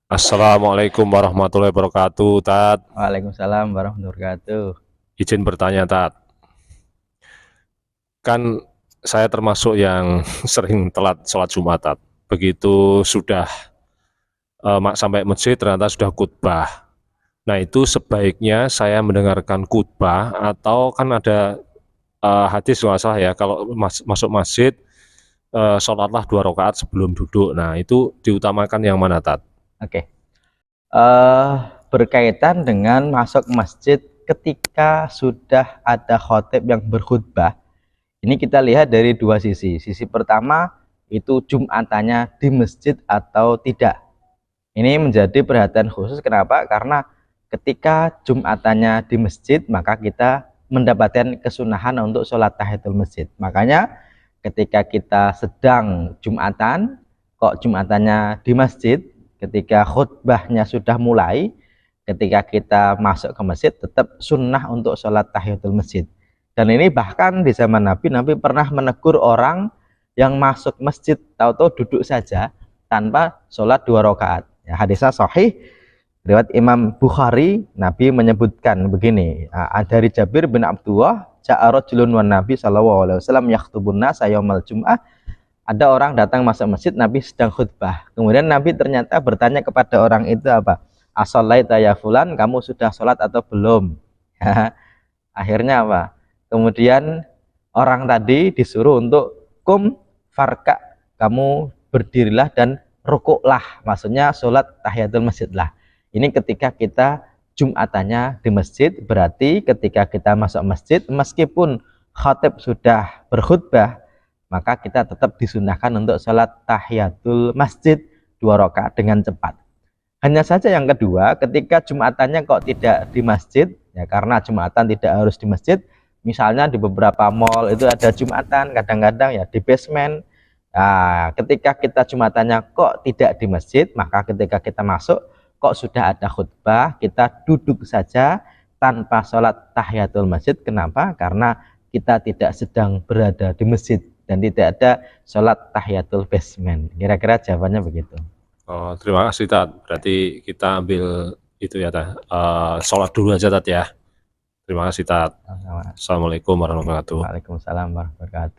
Assalamualaikum warahmatullahi wabarakatuh, Tat. Waalaikumsalam warahmatullahi wabarakatuh. Izin bertanya, Tat. Kan saya termasuk yang sering telat sholat Jumat, Tat. Begitu sudah sampai masjid ternyata sudah khutbah. Nah, itu sebaiknya saya mendengarkan khutbah atau kan ada hadis nggak salah ya, kalau masuk masjid sholatlah 2 rakaat sebelum duduk. Nah, itu diutamakan yang mana, Tat? Oke. Eh, Berkaitan dengan masuk masjid ketika sudah ada khotib yang berkhutbah, ini kita lihat dari dua sisi. Sisi pertama itu Jumatannya di masjid atau tidak. Ini menjadi perhatian khusus. Kenapa? Karena ketika Jumatannya di masjid, maka kita mendapatkan kesunahan untuk sholat tahiyatul masjid. Makanya ketika kita sedang Jumatan, kok Jumatannya di masjid, ketika khutbahnya sudah mulai, ketika kita masuk ke masjid, tetap sunnah untuk sholat tahiyatul masjid. Dan ini bahkan di zaman Nabi, Nabi pernah menegur orang yang masuk masjid, tahu-tahu duduk saja tanpa sholat 2 rakaat. Ya, hadisnya sahih, riwayat Imam Bukhari. Nabi menyebutkan begini, dari Jabir bin Abdullah, ja'a rajulun wan Nabi sallallahu alaihi wasallam yakhtubun nas yaumal jum'ah. Ada orang datang masuk masjid, Nabi sedang khutbah. Kemudian Nabi ternyata bertanya kepada orang itu apa? As-shalaita ya fulan, kamu sudah sholat atau belum? Akhirnya apa? Kemudian orang tadi disuruh untuk kum farka, kamu berdirilah dan rukuklah, maksudnya sholat tahiyatul masjid lah. Ini ketika kita Jumatannya di masjid, berarti ketika kita masuk masjid, meskipun khatib sudah berkhutbah, maka kita tetap disunahkan untuk sholat tahiyatul masjid 2 rakaat dengan cepat. Hanya saja yang kedua, ketika Jumatannya kok tidak di masjid, ya karena Jumatan tidak harus di masjid, misalnya di beberapa mall itu ada Jumatan, kadang-kadang ya di basement. Nah, ketika kita Jumatannya kok tidak di masjid, maka ketika kita masuk kok sudah ada khutbah, kita duduk saja tanpa sholat tahiyatul masjid. Kenapa? Karena kita tidak sedang berada di masjid dan tidak ada sholat tahiyatul basement. Kira-kira jawabannya begitu. Oh, terima kasih, Tat. Berarti kita ambil itu ya, Tat. Sholat dulu aja, Tat ya. Terima kasih, Tat. Assalamualaikum warahmatullahi wabarakatuh. Waalaikumsalam warahmatullahi wabarakatuh.